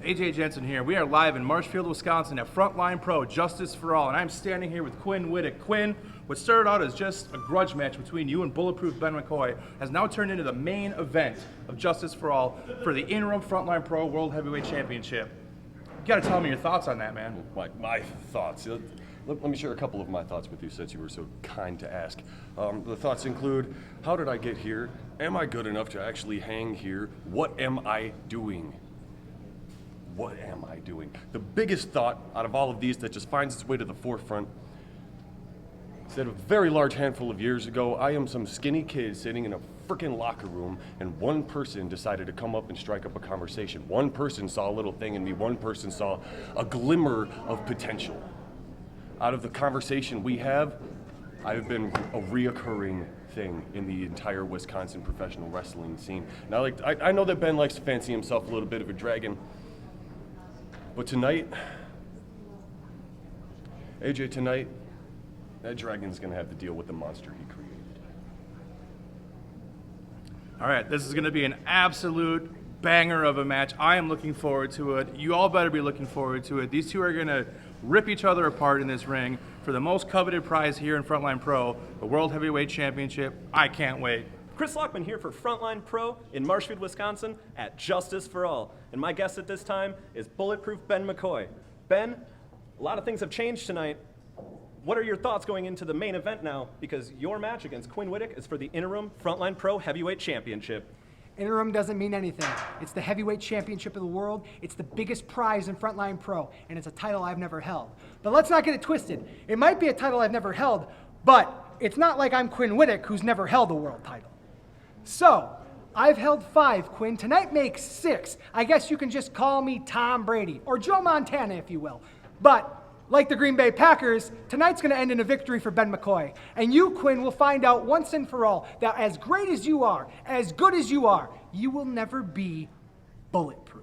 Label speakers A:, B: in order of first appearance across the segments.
A: AJ Jensen here. We are live in Marshfield, Wisconsin at Frontline Pro, Justice for All, and I'm standing here with Quinn Whittock. Quinn, what started out as just a grudge match between you and Bulletproof Ben McCoy has now turned into the main event of Justice for All for the Interim Frontline Pro World Heavyweight Championship. You gotta tell me your thoughts on that, man.
B: My thoughts. Let me share a couple of my thoughts with you since you were so kind to ask. The thoughts include, how did I get here? Am I good enough to actually hang here? What am I doing? What am I doing? The biggest thought out of all of these that just finds its way to the forefront is that a very large handful of years ago, I am some skinny kid sitting in a frickin' locker room, and one person decided to come up and strike up a conversation. One person saw a little thing in me. One person saw a glimmer of potential. Out of the conversation we have, I've been a reoccurring thing in the entire Wisconsin professional wrestling scene. Now, I know that Ben likes to fancy himself a little bit of a dragon, but tonight, AJ, tonight, that dragon's gonna have to deal with the monster he created.
A: All right, this is gonna be an absolute banger of a match. I am looking forward to it. You all better be looking forward to it. These two are gonna rip each other apart in this ring for the most coveted prize here in Frontline Pro, the World Heavyweight Championship. I can't wait.
C: Chris Lockman here for Frontline Pro in Marshfield, Wisconsin at Justice for All. And my guest at this time is Bulletproof Ben McCoy. Ben, a lot of things have changed tonight. What are your thoughts going into the main event now? Because your match against Quinn Whittock is for the Interim Frontline Pro Heavyweight Championship.
D: Interim doesn't mean anything. It's the heavyweight championship of the world. It's the biggest prize in Frontline Pro, and it's a title I've never held. But let's not get it twisted. It might be a title I've never held, but it's not like I'm Quinn Whittock, who's never held a world title. So, I've held 5, Quinn. Tonight makes 6. I guess you can just call me Tom Brady, or Joe Montana, if you will. But, like the Green Bay Packers, tonight's going to end in a victory for Ben McCoy. And you, Quinn, will find out once and for all that as great as you are, as good as you are, you will never be bulletproof.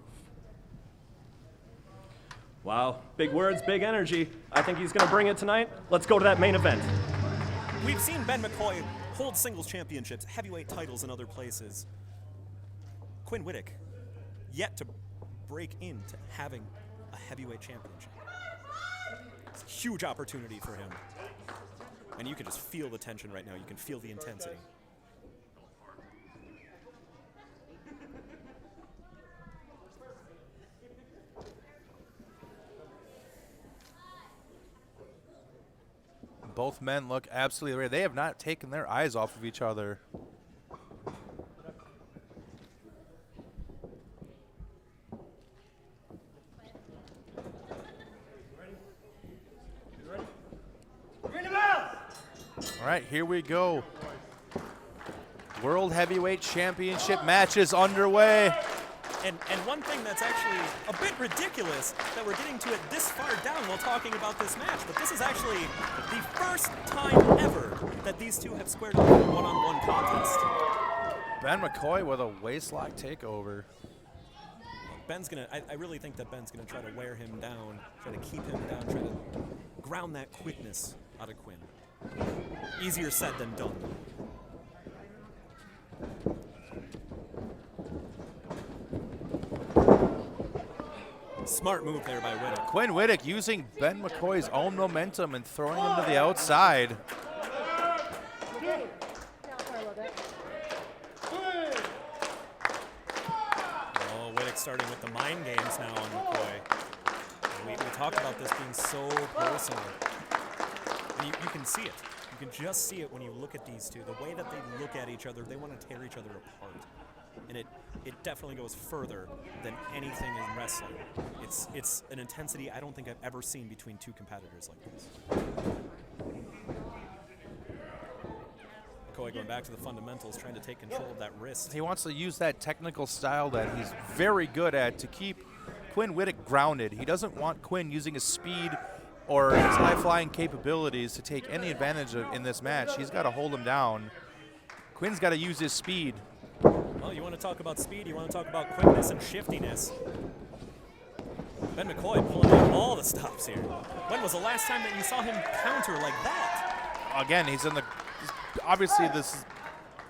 C: Wow, big words, big energy. I think he's going to bring it tonight. Let's go to that main event.
E: We've seen Ben McCoy hold singles championships, heavyweight titles in other places. Quinn Whittock, yet to break into having a heavyweight championship. It's a huge opportunity for him. And you can just feel the tension right now. You can feel the intensity.
F: Both men look absolutely ready. They have not taken their eyes off of each other. All right, here we go. World Heavyweight Championship match is underway.
E: And one thing that's actually a bit ridiculous that we're getting to it this far down while talking about this match, but this is actually the first time ever that these two have squared off in a one-on-one contest.
F: Ben McCoy with a waistlock takeover.
E: Ben's gonna, I really think that Ben's gonna try to wear him down, try to keep him down, try to ground that quickness out of Quinn. Easier said than done. Smart move there by Whittock.
F: Quinn Whittock using Ben McCoy's own momentum and throwing him to the outside.
E: Oh, Whittock starting with the mind games now on McCoy. We talked about this being so personal. And you can see it. You can just see it when you look at these two. The way that they look at each other, they want to tear each other apart. And it definitely goes further than anything in wrestling. It's an intensity I don't think I've ever seen between two competitors like this. McCoy going back to the fundamentals, trying to take control of that wrist.
F: He wants to use that technical style that he's very good at to keep Quinn Whittock grounded. He doesn't want Quinn using his speed or his high-flying capabilities to take any advantage in this match. He's got to hold him down. Quinn's got to use his speed.
E: Well, you want to talk about speed, you want to talk about quickness and shiftiness. Ben McCoy pulling out all the stops here. When was the last time that you saw him counter like that?
F: Again, obviously this is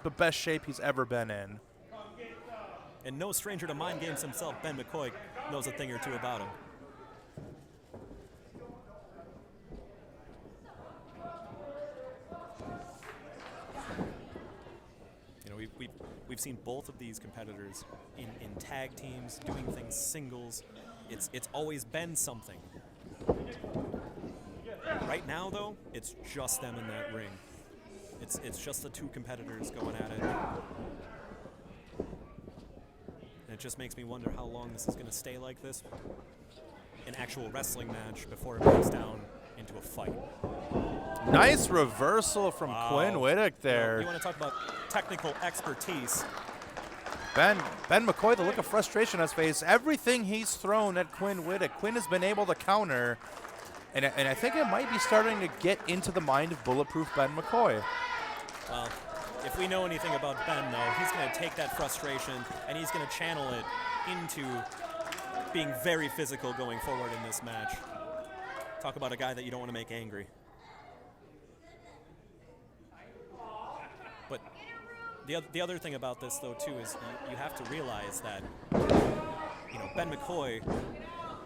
F: the best shape he's ever been in.
E: And no stranger to mind games himself, Ben McCoy knows a thing or two about him. You know, we've seen both of these competitors in tag teams doing things singles. It's always been something. Right now, though, it's just them in that ring. It's just the two competitors going at it. And it just makes me wonder how long this is going to stay like this. An actual wrestling match before it breaks down into a fight.
F: Nice reversal from Quinn Whittock there.
E: You want to talk about technical expertise.
F: Ben McCoy, the look of frustration on his face. Everything he's thrown at Quinn Whittock, Quinn has been able to counter. And I think it might be starting to get into the mind of Bulletproof Ben McCoy.
E: Well, if we know anything about Ben, though, he's going to take that frustration and he's going to channel it into being very physical going forward in this match. Talk about a guy that you don't want to make angry. But the other thing about this, though, too, is you have to realize that, you know, Ben McCoy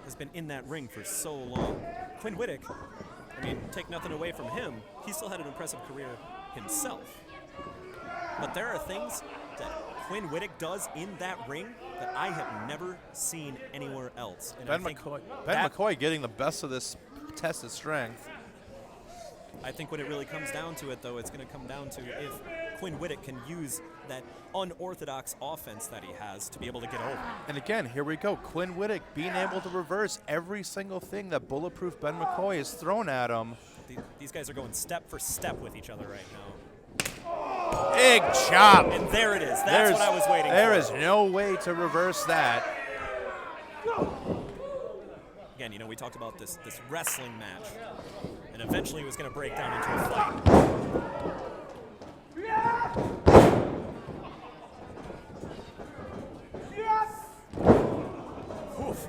E: has been in that ring for so long. Quinn Whittock, I mean, take nothing away from him, he still had an impressive career himself. But there are things that Quinn Whittock does in that ring that I have never seen anywhere else. And
F: Ben McCoy getting the best of this test of strength.
E: I think when it really comes down to it, though, it's going to come down to if Quinn Whittock can use that unorthodox offense that he has to be able to get over.
F: And again, here we go. Quinn Whittock being able to reverse every single thing that Bulletproof Ben McCoy has thrown at him.
E: These guys are going step for step with each other right now.
F: Big chop.
E: And there it is. That's what I was waiting for.
F: There is no way to reverse that.
E: Again, you know, we talked about this wrestling match, and eventually it was going to break down into a fight. Oof.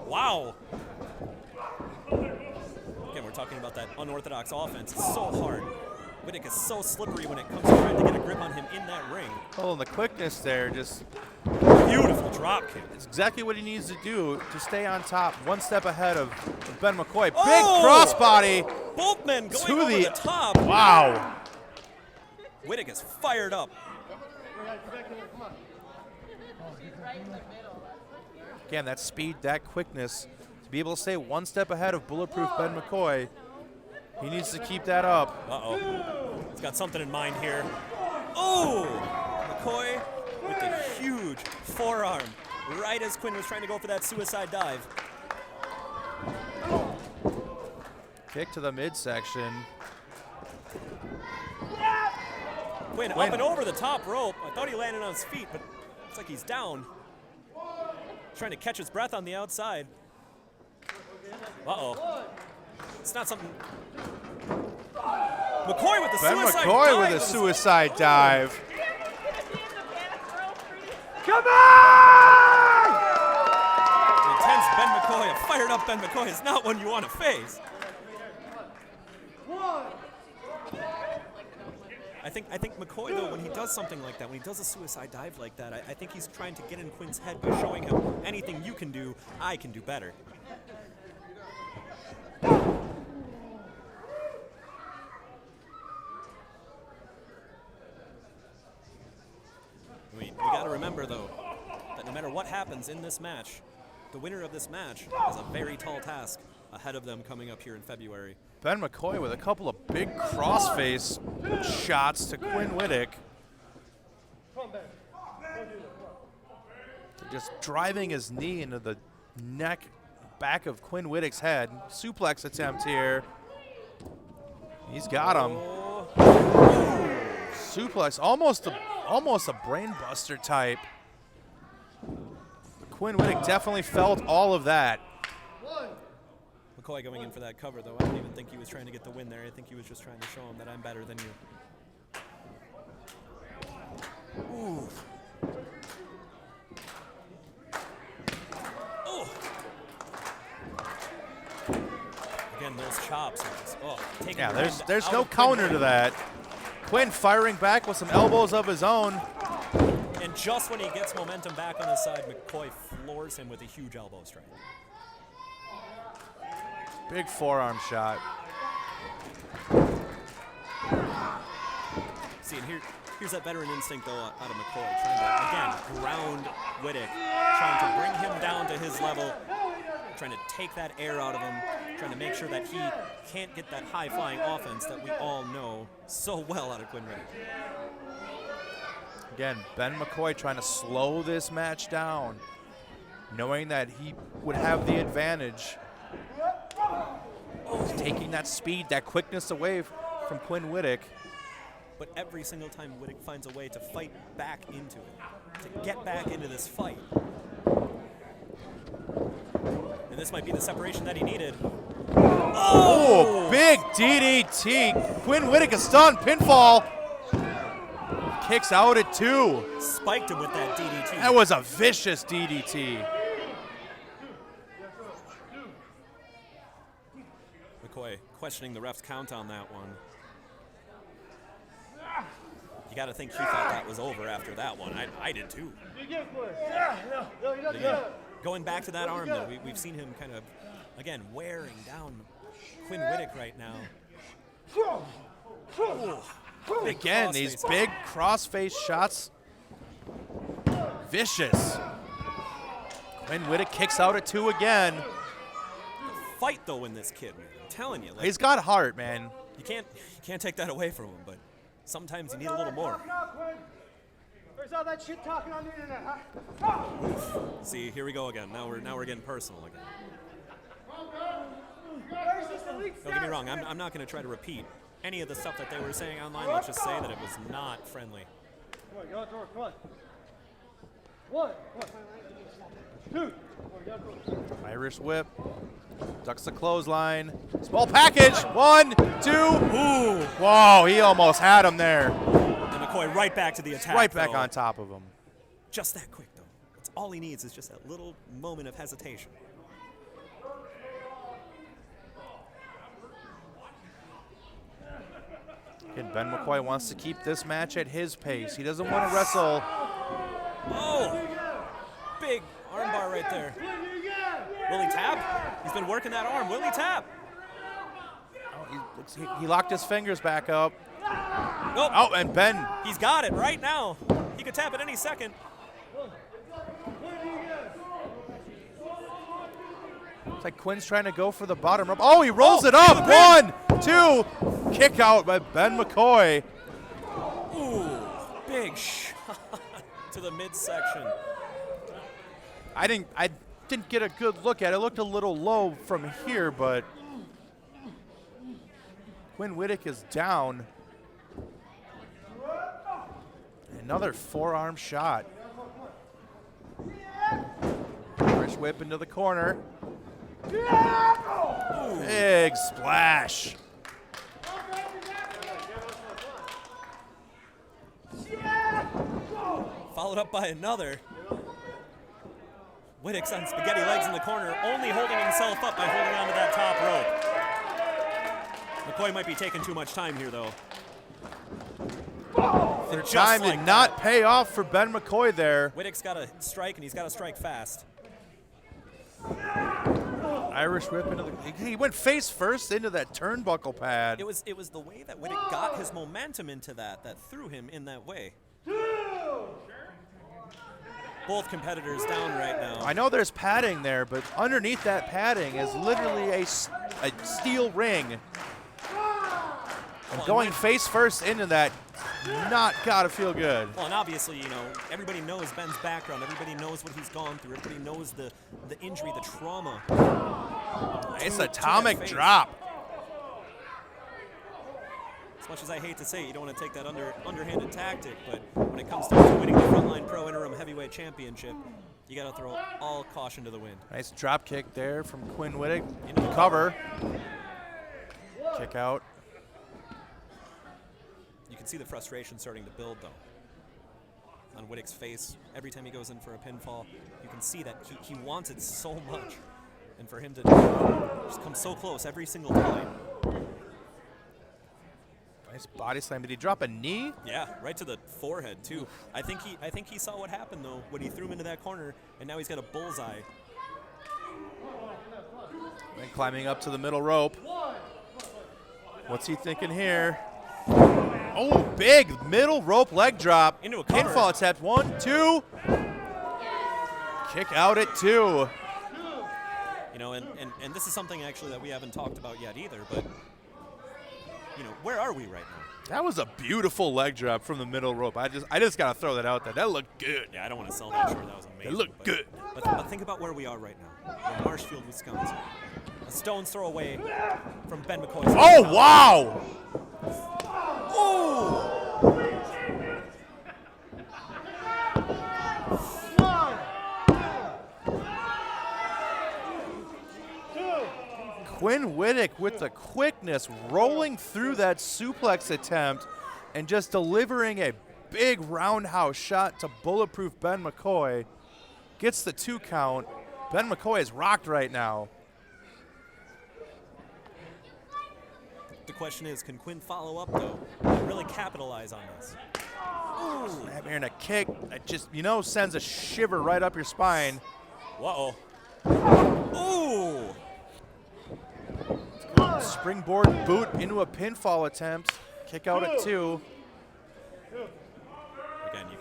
E: Wow. Again, we're talking about that unorthodox offense. It's so hard. Whittock is so slippery when it comes to trying to get a grip on him in that ring.
F: Oh, and the quickness there, just
E: Beautiful drop kick.
F: it's exactly what he needs to do to stay on top, one step ahead of Ben McCoy. Big
E: Oh!
F: crossbody.
E: Both men going
F: To
E: over
F: the-
E: the top.
F: Wow.
E: Whittock is fired up.
F: Again, that speed, that quickness, to be able to stay one step ahead of Bulletproof Ben McCoy, he needs to keep that up.
E: Uh-oh. He's got something in mind here. Oh! McCoy with the huge forearm right as Quinn was trying to go for that suicide dive.
F: Kick to the midsection.
E: Quinn up and over the top rope. I thought he landed on his feet, but looks like he's down. Trying to catch his breath on the outside. Uh-oh. It's not something... McCoy with the
F: Ben
E: suicide
F: McCoy
E: dive.
F: with a suicide dive.
D: Come on!
E: Intense Ben McCoy, a fired up Ben McCoy is not one you want to face. I think McCoy, though, when he does something like that, when he does a suicide dive like that, I think he's trying to get in Quinn's head by showing him anything you can do, I can do better. We got to remember, though, that no matter what happens in this match, the winner of this match has a very tall task ahead of them coming up here in February.
F: Ben McCoy with a couple of big crossface shots to Quinn Whittock. Just driving his knee into the back of Quinn Whittock's head. Suplex attempt here. He's got him. Suplex, almost a brain buster type. Quinn Whittock definitely felt all of that.
E: McCoy going in for that cover, though. I don't even think he was trying to get the win there. I think he was just trying to show him that I'm better than you. Ooh. Oh. Again, those chops are just Oh, taking
F: Yeah,
E: the wind
F: there's
E: out
F: no
E: of Quinn
F: counter
E: Whittock.
F: to that. Quinn firing back with some elbows of his own.
E: And just when he gets momentum back on his side, McCoy floors him with a huge elbow strike.
F: Big forearm shot.
E: See, and here's that veteran instinct, though, out of McCoy, trying to, again, ground Whittock, trying to bring him down to his level, trying to take that air out of him, trying to make sure that he can't get that high-flying offense that we all know so well out of Quinn Whittock.
F: Again, Ben McCoy trying to slow this match down, knowing that he would have the advantage. Taking that speed, that quickness away from Quinn Whittock.
E: But every single time Whittock finds a way to fight back into it, to get back into this fight. And this might be the separation that he needed.
F: Oh, big DDT. Quinn Whittock is stunned, pinfall. Kicks out at 2.
E: Spiked him with that DDT.
F: That was a vicious DDT.
E: McCoy questioning the ref's count on that one. You got to think he thought that was over after that one. I did too. Again, going back to that arm, though, we've seen him kind of, again, wearing down Quinn Whittock right now. Ooh,
F: Again, these big crossface shots. Vicious. Quinn Whittock kicks out at 2 again.
E: Fight, though, in this kid, man. I'm telling you. Like,
F: He's got heart, man.
E: you can't take that away from him, but sometimes you need a little more.
D: Where's all that shit talking on the internet, huh?
E: See, here we go again. Now we're getting personal again. Don't get me wrong. I'm not going to try to repeat any of the stuff that they were saying online. Let's just say that it was not friendly.
D: Come on, go, come on. One. Two.
F: Irish whip. Ducks the clothesline. Small package. 1, 2. Ooh. Whoa, he almost had him there.
E: And McCoy right back to the attack.
F: Right back
E: though.
F: on top of him.
E: Just that quick, though. That's all he needs is just that little moment of hesitation.
F: And Ben McCoy wants to keep this match at his pace. He doesn't want to wrestle.
E: Oh! Big armbar right there. Will he tap? He's been working that arm. Will he tap?
F: He locked his fingers back up.
E: Nope.
F: Oh, and Ben.
E: He's got it right now. He could tap at any second.
F: It's like Quinn's trying to go for the bottom rope. Oh, he rolls it
E: feel
F: up.
E: the
F: 1, 2. Kick out by Ben McCoy.
E: Ooh, big shot to the midsection.
F: I didn't get a good look at it. It looked a little low from here, but Quinn Whittock is down. Another forearm shot. Irish whip into the corner. Big splash.
E: Followed up by another. Whittock's on spaghetti legs in the corner, only holding himself up by holding onto that top rope. McCoy might be taking too much time here, though.
F: Their time did not pay off for Ben McCoy there.
E: Whittock's got to strike, and he's got to strike fast.
F: Irish whip into the. He went face first into that turnbuckle pad.
E: It was the way that Whittock got his momentum into that threw him in that way. Both competitors down right now.
F: I know there's padding there, but underneath that padding is literally a steel ring. And going face first into that, not gotta feel good.
E: Well, and obviously, you know, everybody knows Ben's background. Everybody knows what he's gone through. Everybody knows the injury, the trauma.
F: It's atomic drop.
E: As much as I hate to say it, you don't want to take that underhanded tactic, but when it comes down to winning the Frontline Pro Interim Heavyweight Championship, you got to throw all caution to the wind.
F: Nice drop kick there from Quinn Whittock. Into the cover. Kick out.
E: You can see the frustration starting to build, though, on Whittock's face. Every time he goes in for a pinfall, you can see that he wants it so much. And for him to just come so close every single time.
F: Nice body slam. Did he drop a knee?
E: Yeah, right to the forehead too. I think he saw what happened though when he threw him into that corner, and now he's got a bullseye.
F: And climbing up to the middle rope. What's he thinking here? Oh, big middle rope leg drop.
E: Into a cover.
F: Pinfall attempt. 1, 2. Kick out at 2.
E: You know, and this is something actually that we haven't talked about yet either, but, you know, where are we right now?
F: That was a beautiful leg drop from the middle rope. I just got to throw that out there. That looked good.
E: Yeah, I don't want to sell that short. That was amazing.
F: It looked good.
E: But think about where we are right now. In Marshfield, Wisconsin. A stone's throw away from Ben McCoy's.
F: Oh, wow.
E: Oh!
F: Quinn Whittock with the quickness, rolling through that suplex attempt and just delivering a big roundhouse shot to Bulletproof Ben McCoy. Gets the 2 count. Ben McCoy is rocked right now.
E: The question is, can Quinn follow up, though, and really capitalize on this?
F: Snap here and a kick that just, you know, sends a shiver right up your spine.
E: Uh-oh. Ooh!
F: Springboard boot into a pinfall attempt. Kick out at 2.
E: Again, you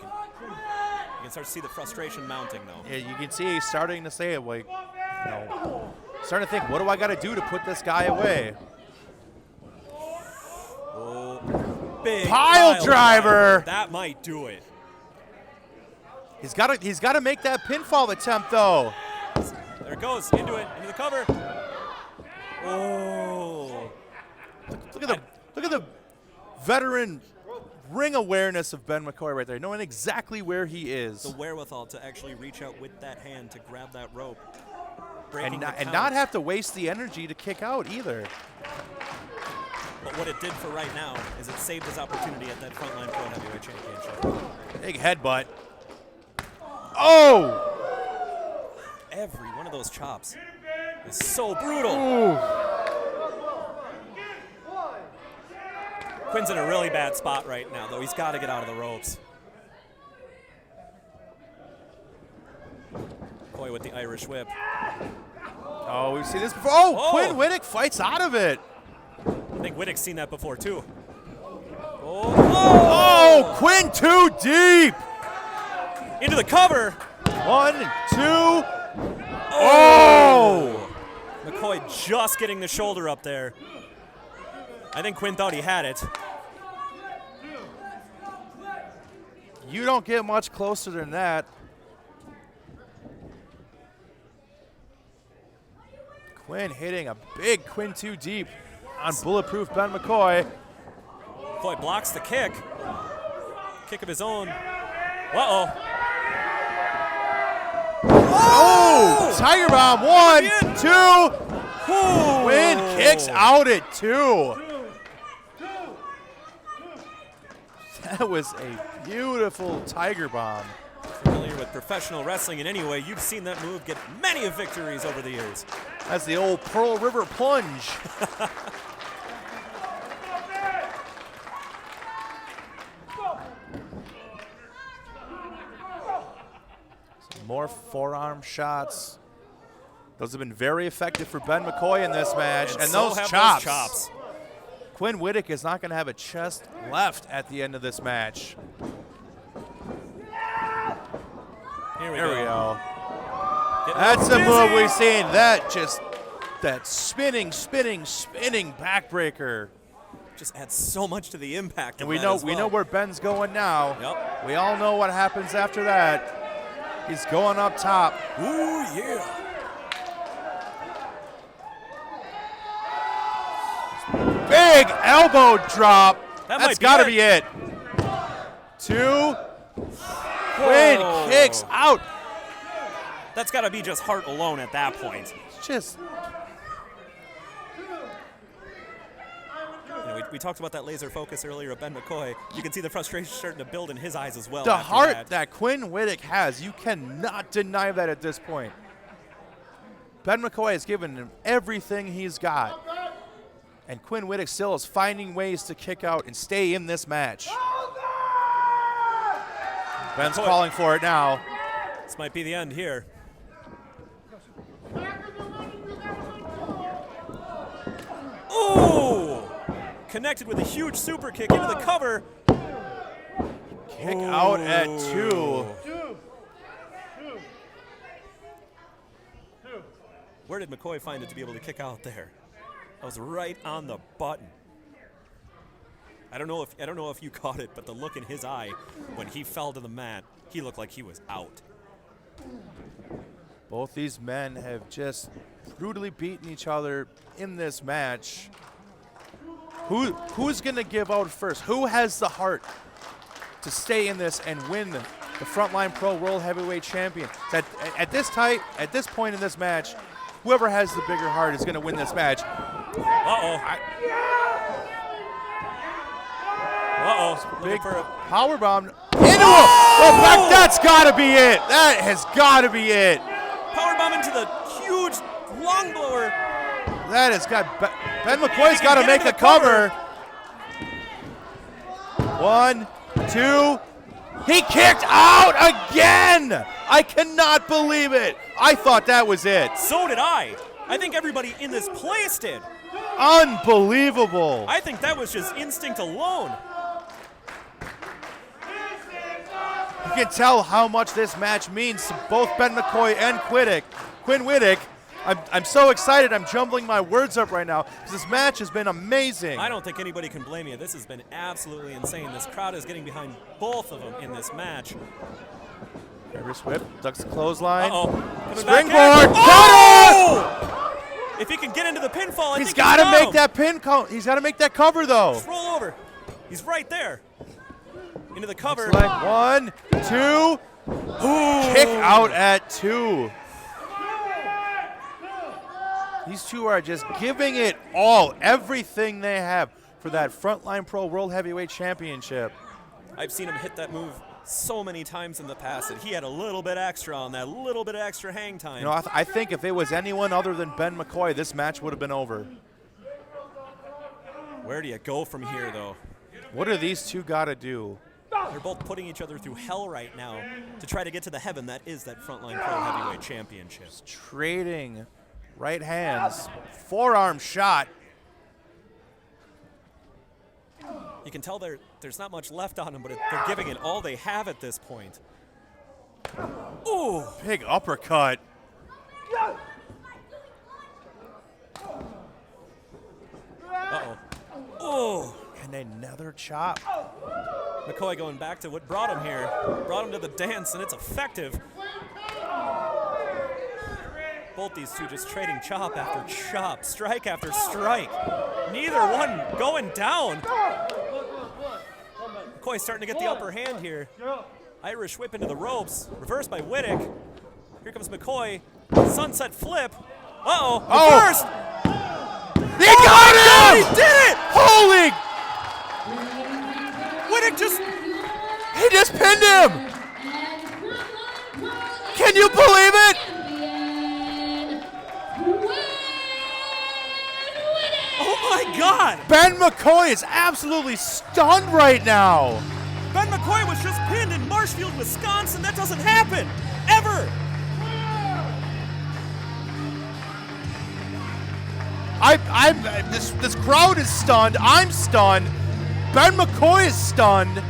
E: can start to see the frustration mounting, though.
F: Yeah, you can see he's starting to say it, like, you know, starting to think, what do I got to do to put this guy away?
E: Oh, big
F: Pile driver.
E: That might do it.
F: He's got to make that pinfall attempt though.
E: There it goes, into the cover. Oh.
F: Look at the veteran ring awareness of Ben McCoy right there, knowing exactly where he is.
E: The wherewithal to actually reach out with that hand to grab that rope.
F: And not have to waste the energy to kick out either.
E: But what it did for right now is it saved his opportunity at that Frontline Pro Heavyweight Championship.
F: Big headbutt. Oh!
E: Every one of those chops is so brutal.
F: Ooh.
E: Quinn's in a really bad spot right now, though. He's got to get out of the ropes. Boy, with the Irish whip.
F: Oh, we've seen this before. Oh,
E: Oh.
F: Quinn Whittock fights out of it.
E: I think Whittock's seen that before, too.
F: Oh, Quinn too deep.
E: Into the cover.
F: 1, 2. Oh!
E: McCoy just getting the shoulder up there. I think Quinn thought he had it.
F: You don't get much closer than that. Quinn hitting a big Quinn too deep on Bulletproof Ben McCoy.
E: McCoy blocks the kick. Kick of his own. Uh-oh.
F: Oh! Tiger Bomb. 1, 2. Quinn kicks out at 2. That was a beautiful Tiger Bomb.
E: Familiar with professional wrestling in any way, you've seen that move get many of victories over the years.
F: That's the old Pearl River plunge. Some more forearm shots. Those have been very effective for Ben McCoy in this match. And
E: so
F: those
E: have
F: chops.
E: those chops.
F: Quinn Whittock is not going to have a chest left at the end of this match.
E: Here we
F: There we
E: go.
F: go.
E: Getting
F: That's the
E: dizzy.
F: move we've seen. That spinning backbreaker.
E: Just adds so much to the impact.
F: And
E: of
F: we
E: that
F: know
E: as
F: we
E: well.
F: know where Ben's going now.
E: Yep.
F: We all know what happens after that. He's going up top.
E: Ooh, yeah.
F: Big elbow drop.
E: That
F: That's
E: might be
F: got to
E: it.
F: be it. 2. Quinn
E: Whoa.
F: kicks out.
E: That's got to be just heart alone at that point.
F: Just
E: You know, we talked about that laser focus earlier of Ben McCoy. You can see the frustration starting to build in his eyes as well.
F: the
E: after
F: heart that Quinn Whittock has. You cannot deny that at this point. Ben McCoy has given him everything he's got. And Quinn Whittock still is finding ways to kick out and stay in this match. Ben's calling for it now.
E: This might be the end here. Ooh! Connected with a huge super kick into the cover.
F: Kick out at 2.
E: Where did McCoy find it to be able to kick out there? That was right on the button. I don't know if you caught it, but the look in his eye when he fell to the mat, he looked like he was out.
F: Both these men have just brutally beaten each other in this match. Who's gonna give out first? Who has the heart to stay in this and win the Frontline Pro World Heavyweight Champion? At this point in this match, whoever has the bigger heart is gonna win this match. Big power bomb into him. Oh, that's gotta be it. That has gotta be it.
E: Powerbomb into the huge lung blower.
F: That has got Ben McCoy's got to make the cover. 1, 2. He kicked out again. I cannot believe it. I thought that was it.
E: So did I. I think everybody in this place did.
F: Unbelievable.
E: I think that was just instinct alone.
F: You can tell how much this match means to both Ben McCoy and Quinn Whittock. I'm so excited. I'm jumbling my words up right now because this match has been amazing.
E: I don't think anybody can blame you. This has been absolutely insane. This crowd is getting behind both of them in this match.
F: Reverse whip, ducks the clothesline.
E: Springboard.
F: Oh!
E: If he can get into the pinfall, I
F: He's
E: think
F: got to make that pin. He's got to make that cover though.
E: Just roll over. He's right there. Into the cover.
F: Looks like 1, 2. Ooh. Kick out at 2. These two are just giving it all, everything they have for that Frontline Pro World Heavyweight Championship.
E: I've seen him hit that move so many times in the past that he had a little bit extra on that, little bit extra hang time.
F: You know, I think if it was anyone other than Ben McCoy, this match would have been over.
E: Where do you go from here, though?
F: What do these two got to do?
E: They're both putting each other through hell right now to try to get to the heaven that is that Frontline Pro Heavyweight Championship.
F: Just trading right hands, forearm shot.
E: You can tell there's not much left on them, but they're giving it all they have at this point. Ooh!
F: Big uppercut.
E: Uh-oh. Oh!
F: And another chop.
E: McCoy going back to what brought him here. Brought him to the dance, and it's effective. Both these two just trading chop after chop, strike after strike. Neither one going down. McCoy starting to get the upper hand here. Irish whip into the ropes, reversed by Whittock. Here comes McCoy, sunset flip. Uh-oh, reversed!
F: He got him!
E: He did it!
F: Holy!
E: Whittock
F: He just pinned him! Can you believe it?
E: Oh my God!
F: Ben McCoy is absolutely stunned right now.
E: Ben McCoy was just pinned in Marshfield, Wisconsin. That doesn't happen, ever.
F: This crowd is stunned. I'm stunned. Ben McCoy is stunned.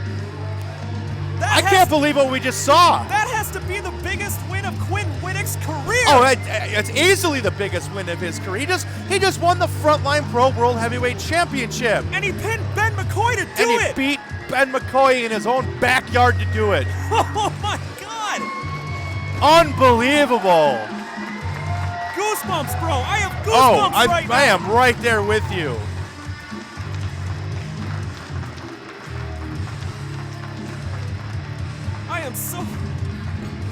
F: I can't believe what we just saw.
E: That has to be the biggest win of Quinn Whittock's career.
F: Oh, it's easily the biggest win of his career. He just won the Frontline Pro World Heavyweight Championship.
E: And he pinned Ben McCoy to do it.
F: And he beat Ben McCoy in his own backyard to do it.
E: Oh my God.
F: Unbelievable.
E: Goosebumps, bro. I have goosebumps right now.
F: I am right there with you.
E: I am so...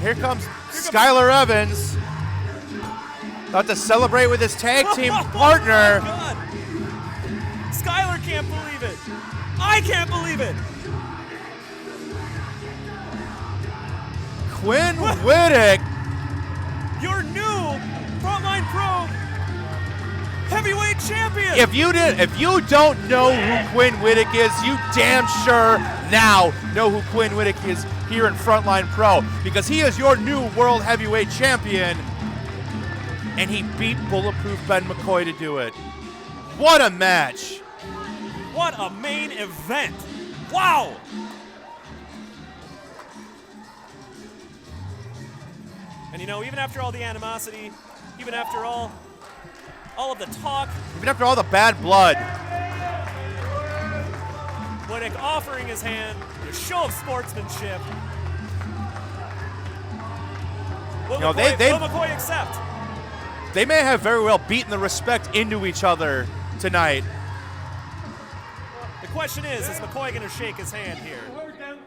F: Here comes Skylar Evans. About to celebrate with his tag team partner.
E: Oh my God. Skylar can't believe it. I can't believe it.
F: Quinn Whittock.
E: Your new Frontline Pro Heavyweight
C: champion!
F: If you don't know who Quinn Whittock is, you damn sure now know who Quinn Whittock is here in Frontline Pro, because he is your new World Heavyweight Champion, and he beat Bulletproof Ben McCoy to do it. What a match!
E: What a main event! Wow! And you know, even after all the animosity, even after all of the talk,
F: Even after all the bad blood,
E: Whittock offering his hand in a show of sportsmanship. Will
F: know,
E: McCoy,
F: they-
E: will McCoy accept?
F: they may have very well beaten the respect into each other tonight.
E: The question is McCoy going to shake his hand here?
B: You heard them.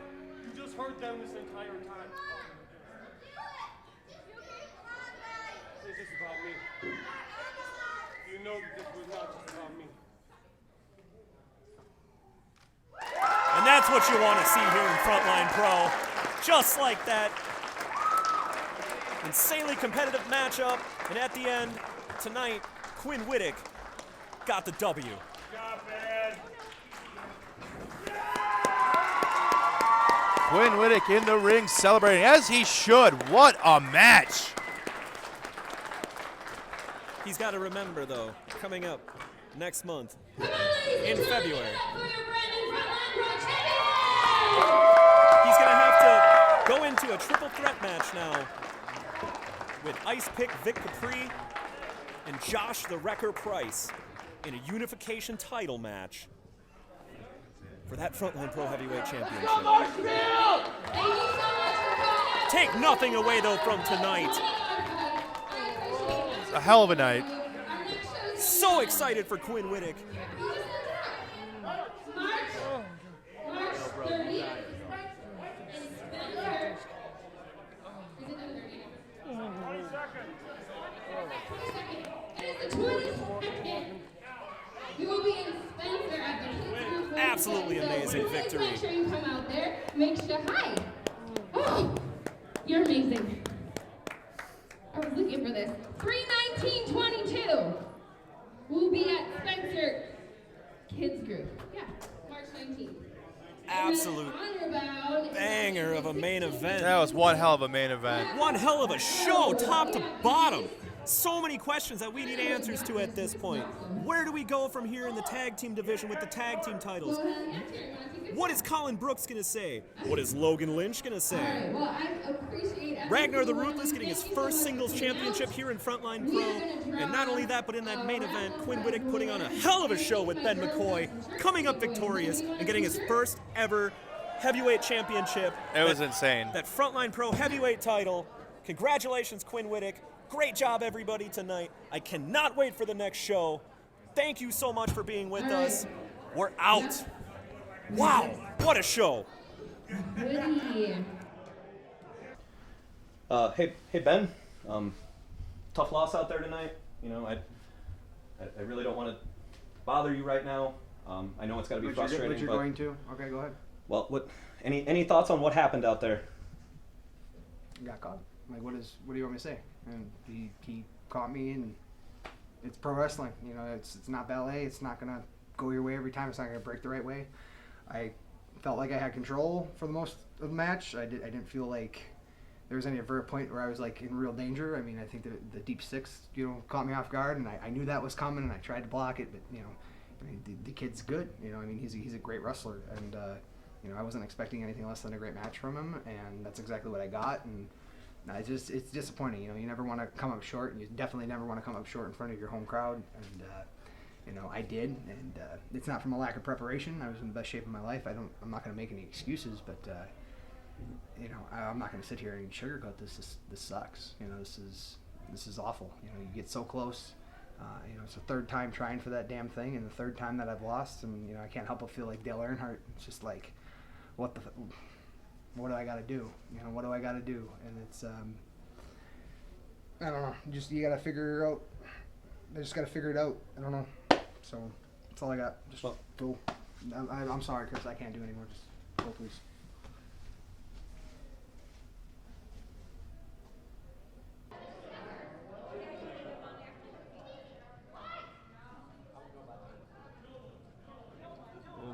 B: You just heard them this entire time. This is about me. You know that this was not just about me.
E: And that's what you want to see here in Frontline Pro. Just like that. Insanely competitive matchup. And at the end, tonight, Quinn Whittock got the W.
F: Quinn Whittock in the ring celebrating, as he should. What a match!
E: He's got to remember, though, coming up next month in February, he's going to have to go into a triple threat match now with Ice Pick Vic Capri and Josh the Wrecker Price in a unification title match for that Frontline Pro Heavyweight Championship. Take nothing away, though, from tonight.
F: A hell of a night.
E: So excited for Quinn Whittock.
G: We will be in Spencer at the Kids Group.
E: Absolutely amazing victory.
G: Make sure you come out there. Make sure. Hi. Oh, you're amazing. I was looking for this. 3/19/22. We'll be at Spencer Kids Group. Yeah, March 19th.
E: Absolute banger of a main event.
F: That was one hell of a main event.
E: One hell of a show, top to bottom. So many questions that we need answers to at this point. Where do we go from here in the tag team division with the tag team titles? What is Colin Brooks going to say? What is Logan Lynch going to say? Ragnar the Ruthless getting his first singles championship here in Frontline Pro. And not only that, but in that main event, Quinn Whittock putting on a hell of a show with Ben McCoy, coming up victorious and getting his first ever heavyweight championship.
F: It was insane.
E: That Frontline Pro heavyweight title. Congratulations, Quinn Whittock. Great job, everybody, tonight. I cannot wait for the next show. Thank you so much for being with us. We're out. Wow, what a show.
C: Hey Ben, tough loss out there tonight. You know, I really don't want to bother you right now. I know it's got to be frustrating.
D: But you're
C: but,
D: going to? Okay, go ahead.
C: Well, any thoughts on what happened out there?
D: Got caught. Like, what do you want me to say? And he caught me, and it's pro wrestling. You know, it's not ballet. It's not gonna go your way every time. It's not gonna break the right way. I felt like I had control for the most of the match. I didn't feel like there was any ever point where I was like in real danger. I mean, I think the deep six, caught me off guard, and I knew that was coming, and I tried to block it. But I mean, the kid's good. I mean, he's a great wrestler, and I wasn't expecting anything less than a great match from him, and that's exactly what I got. And it's disappointing. You never want to come up short, and you definitely never want to come up short in front of your home crowd. And I did, and it's not from a lack of preparation. I was in the best shape of my life. I'm not going to make any excuses, but I'm not going to sit here and sugarcoat this. This sucks. This is awful. You get so close. It's the third time trying for that damn thing, and the third time that I've lost, and I can't help but feel like Dale Earnhardt. It's just like, what do I got to do? What do I got to do? And it's I don't know. You got to figure it out. I just got to figure it out. I don't know. So that's all I got. Just go. I'm sorry, Chris. I can't do anymore. Just go, please.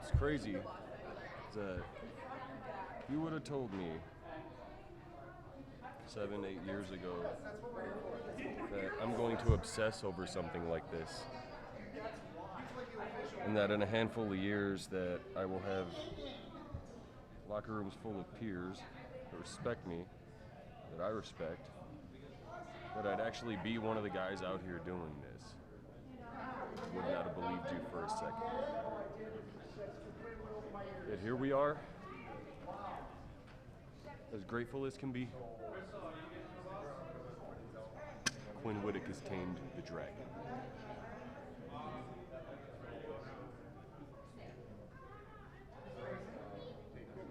B: What's crazy is that you would have told me 7, 8 years ago that I'm going to obsess over something like this, and that in a handful of years that I will have locker rooms full of peers that respect me, that I respect, that I'd actually be one of the guys out here doing this. Would not have believed you for a second. Yet here we are, as grateful as can be. Quinn Whittock has tamed the dragon.